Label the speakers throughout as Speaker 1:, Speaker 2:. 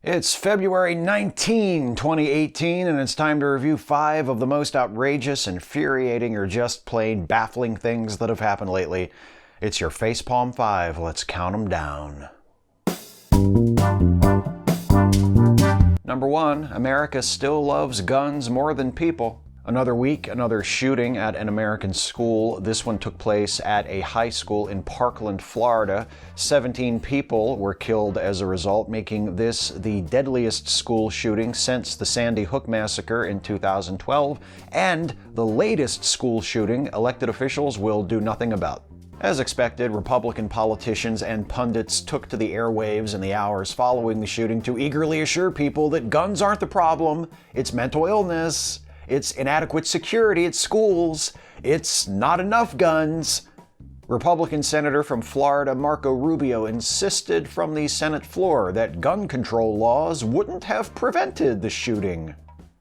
Speaker 1: It's February 19, 2018, and it's time to review 5 of the most outrageous, infuriating, or just plain baffling things that have happened lately. It's your Facepalm 5. Let's count them down. Number 1, America still loves guns more than people. Another week, another shooting at an American school. This one took place at a high school in Parkland, Florida. 17 people were killed as a result, making this the deadliest school shooting since the Sandy Hook massacre in 2012, and the latest school shooting elected officials will do nothing about. As expected, Republican politicians and pundits took to the airwaves in the hours following the shooting to eagerly assure people that guns aren't the problem, it's mental illness. It's inadequate security at schools. It's not enough guns. Republican Senator from Florida Marco Rubio insisted from the Senate floor that gun control laws wouldn't have prevented the shooting.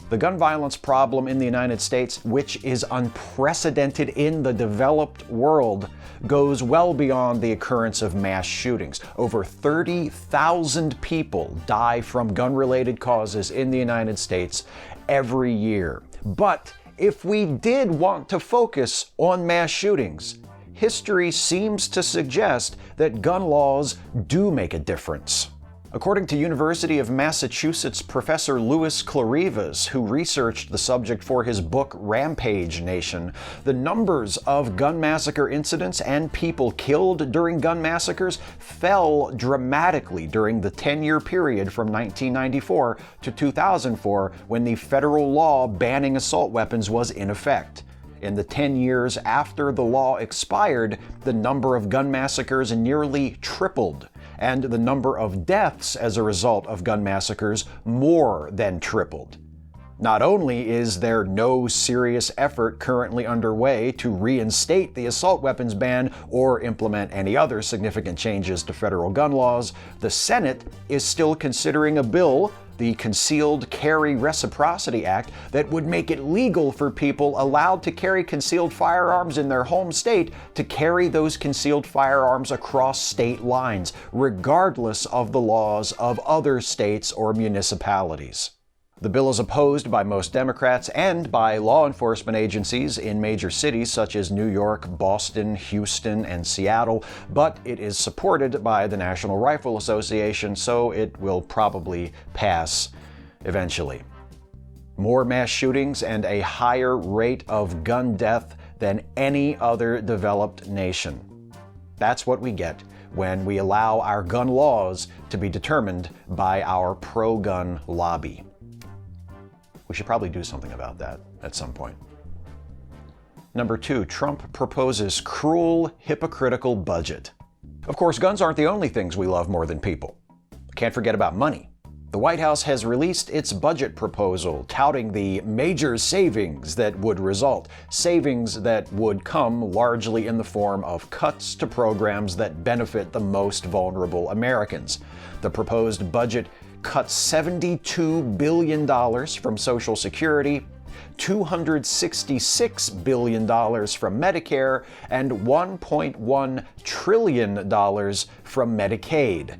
Speaker 1: The gun violence problem in the United States, which is unprecedented in the developed world, goes well beyond the occurrence of mass shootings. Over 30,000 people die from gun-related causes in the United States every year. But if we did want to focus on mass shootings, history seems to suggest that gun laws do make a difference. According to University of Massachusetts professor Louis Clarivas, who researched the subject for his book Rampage Nation, the numbers of gun massacre incidents and people killed during gun massacres fell dramatically during the 10-year period from 1994 to 2004, when the federal law banning assault weapons was in effect. In the 10 years after the law expired, the number of gun massacres nearly tripled, and the number of deaths as a result of gun massacres more than tripled. Not only is there no serious effort currently underway to reinstate the assault weapons ban or implement any other significant changes to federal gun laws, the Senate is still considering a bill, the Concealed Carry Reciprocity Act, that would make it legal for people allowed to carry concealed firearms in their home state to carry those concealed firearms across state lines, regardless of the laws of other states or municipalities. The bill is opposed by most Democrats and by law enforcement agencies in major cities such as New York, Boston, Houston, and Seattle, but it is supported by the National Rifle Association, so it will probably pass eventually. More mass shootings and a higher rate of gun death than any other developed nation. That's what we get when we allow our gun laws to be determined by our pro-gun lobby. We should probably do something about that at some point. Number 2, Trump proposes cruel, hypocritical budget. Of course, guns aren't the only things we love more than people. Can't forget about money. The White House has released its budget proposal, touting the major savings that would result, savings that would come largely in the form of cuts to programs that benefit the most vulnerable Americans. The proposed budget cuts $72 billion from Social Security, $266 billion from Medicare, and $1.1 trillion from Medicaid.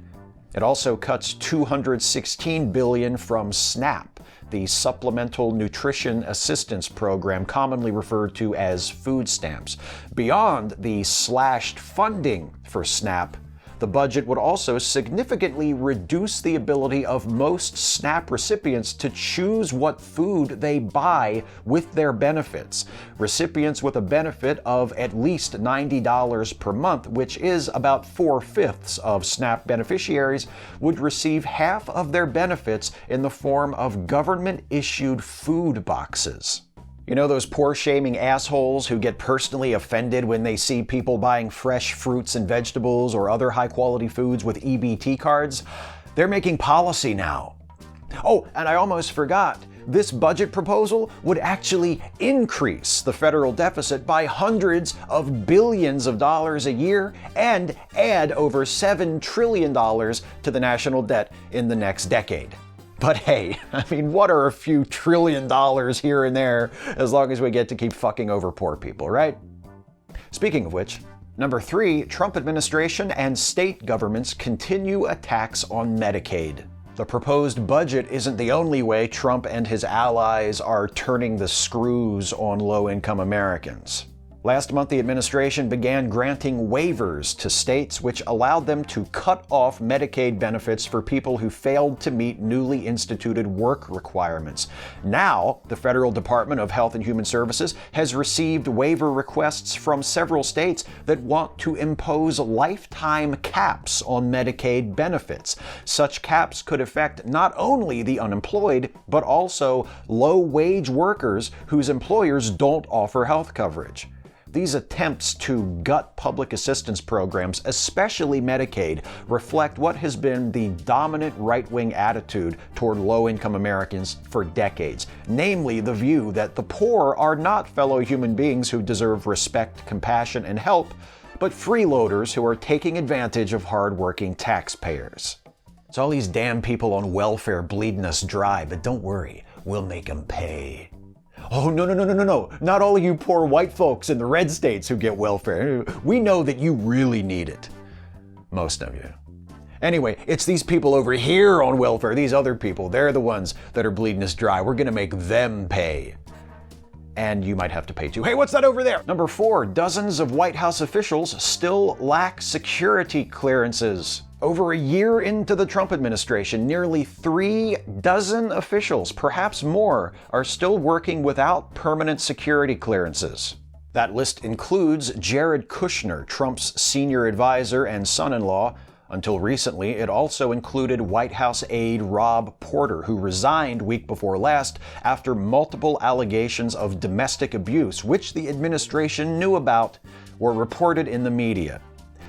Speaker 1: It also cuts $216 billion from SNAP, the Supplemental Nutrition Assistance Program, commonly referred to as food stamps. Beyond the slashed funding for SNAP, the budget would also significantly reduce the ability of most SNAP recipients to choose what food they buy with their benefits. Recipients with a benefit of at least $90 per month, which is about 4/5 of SNAP beneficiaries, would receive half of their benefits in the form of government-issued food boxes. You know those poor-shaming assholes who get personally offended when they see people buying fresh fruits and vegetables or other high-quality foods with EBT cards? They're making policy now. Oh, and I almost forgot. This budget proposal would actually increase the federal deficit by hundreds of billions of dollars a year and add over $7 trillion to the national debt in the next decade. But hey, I mean, what are a few $trillion here and there as long as we get to keep fucking over poor people, right? Speaking of which, number 3, Trump administration and state governments continue attacks on Medicaid. The proposed budget isn't the only way Trump and his allies are turning the screws on low-income Americans. Last month, the administration began granting waivers to states which allowed them to cut off Medicaid benefits for people who failed to meet newly instituted work requirements. Now, the Federal Department of Health and Human Services has received waiver requests from several states that want to impose lifetime caps on Medicaid benefits. Such caps could affect not only the unemployed, but also low-wage workers whose employers don't offer health coverage. These attempts to gut public assistance programs, especially Medicaid, reflect what has been the dominant right-wing attitude toward low-income Americans for decades, namely the view that the poor are not fellow human beings who deserve respect, compassion, and help, but freeloaders who are taking advantage of hard-working taxpayers. It's all these damn people on welfare bleeding us dry, but don't worry, we'll make them pay. Oh, no. Not all of you poor white folks in the red states who get welfare. We know that you really need it. Most of you. Anyway, it's these people over here on welfare, these other people, they're the ones that are bleeding us dry. We're going to make them pay. And you might have to pay too. Hey, what's that over there? Number 4, dozens of White House officials still lack security clearances. Over a year into the Trump administration, nearly 3 dozen officials, perhaps more, are still working without permanent security clearances. That list includes Jared Kushner, Trump's senior advisor and son-in-law. Until recently, it also included White House aide Rob Porter, who resigned week before last after multiple allegations of domestic abuse, which the administration knew about, were reported in the media.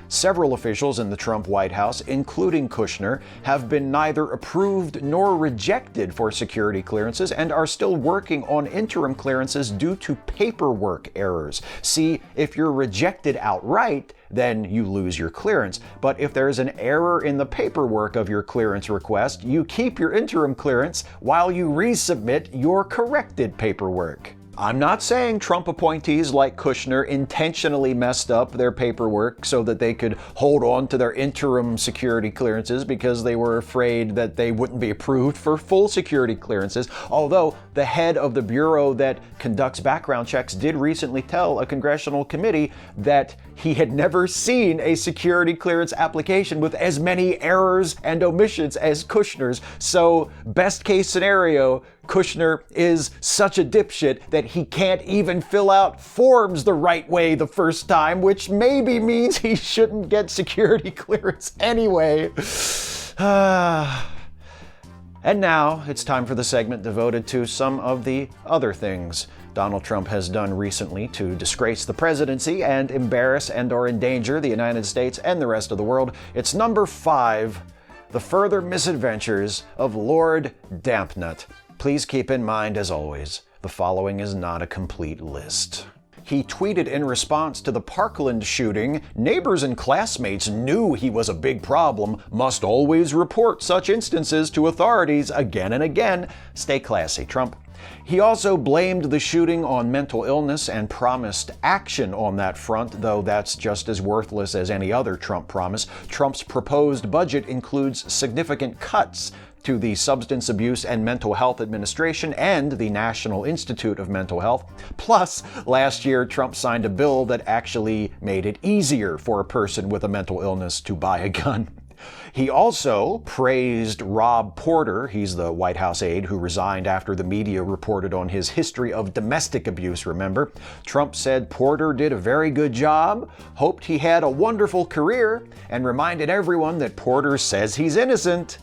Speaker 1: Several officials in the Trump White House, including Kushner, have been neither approved nor rejected for security clearances and are still working on interim clearances due to paperwork errors. See, if you're rejected outright, then you lose your clearance. But if there's an error in the paperwork of your clearance request, you keep your interim clearance while you resubmit your corrected paperwork. I'm not saying Trump appointees like Kushner intentionally messed up their paperwork so that they could hold on to their interim security clearances because they were afraid that they wouldn't be approved for full security clearances, although the head of the bureau that conducts background checks did recently tell a congressional committee that he had never seen a security clearance application with as many errors and omissions as Kushner's. So, best case scenario, Kushner is such a dipshit that he can't even fill out forms the right way the first time, which maybe means he shouldn't get security clearance anyway. And now it's time for the segment devoted to some of the other things Donald Trump has done recently to disgrace the presidency and embarrass and/or endanger the United States and the rest of the world. It's number 5, the further misadventures of Lord Dampnut. Please keep in mind, as always, the following is not a complete list. He tweeted in response to the Parkland shooting, "Neighbors and classmates knew he was a big problem, must always report such instances to authorities again and again. Stay classy, Trump." He also blamed the shooting on mental illness and promised action on that front, though that's just as worthless as any other Trump promise. Trump's proposed budget includes significant cuts to the Substance Abuse and Mental Health Administration and the National Institute of Mental Health. Plus, last year, Trump signed a bill that actually made it easier for a person with a mental illness to buy a gun. He also praised Rob Porter, he's the White House aide who resigned after the media reported on his history of domestic abuse, remember? Trump said Porter did a very good job, hoped he had a wonderful career, and reminded everyone that Porter says he's innocent.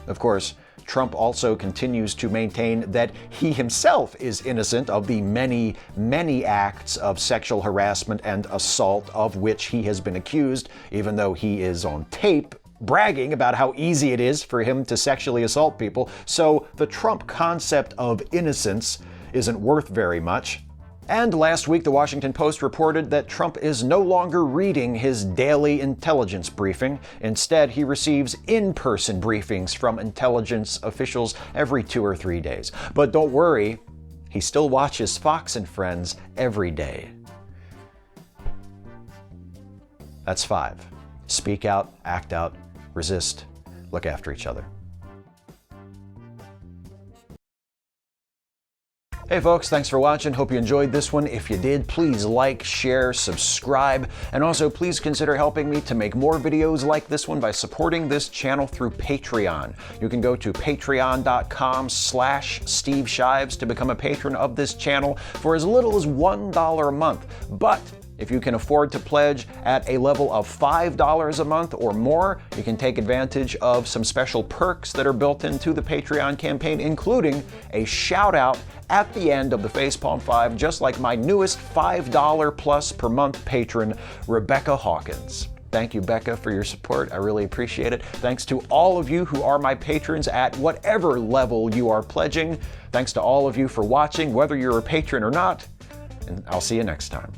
Speaker 1: Of course, Trump also continues to maintain that he himself is innocent of the many, many acts of sexual harassment and assault of which he has been accused, even though he is on tape bragging about how easy it is for him to sexually assault people. So the Trump concept of innocence isn't worth very much. And last week, the Washington Post reported that Trump is no longer reading his daily intelligence briefing. Instead, he receives in-person briefings from intelligence officials every 2 or 3 days. But don't worry, he still watches Fox and Friends every day. That's 5. Speak out, act out, resist, look after each other. Hey folks, thanks for watching. Hope you enjoyed this one. If you did, please like, share, subscribe, and also please consider helping me to make more videos like this one by supporting this channel through Patreon. You can go to patreon.com/Steve Shives to become a patron of this channel for as little as $1 a month. But if you can afford to pledge at a level of $5 a month or more, you can take advantage of some special perks that are built into the Patreon campaign, including a shout out at the end of the Facepalm 5, just like my newest $5 plus per month patron, Rebecca Hawkins. Thank you, Becca, for your support. I really appreciate it. Thanks to all of you who are my patrons at whatever level you are pledging. Thanks to all of you for watching, whether you're a patron or not, and I'll see you next time.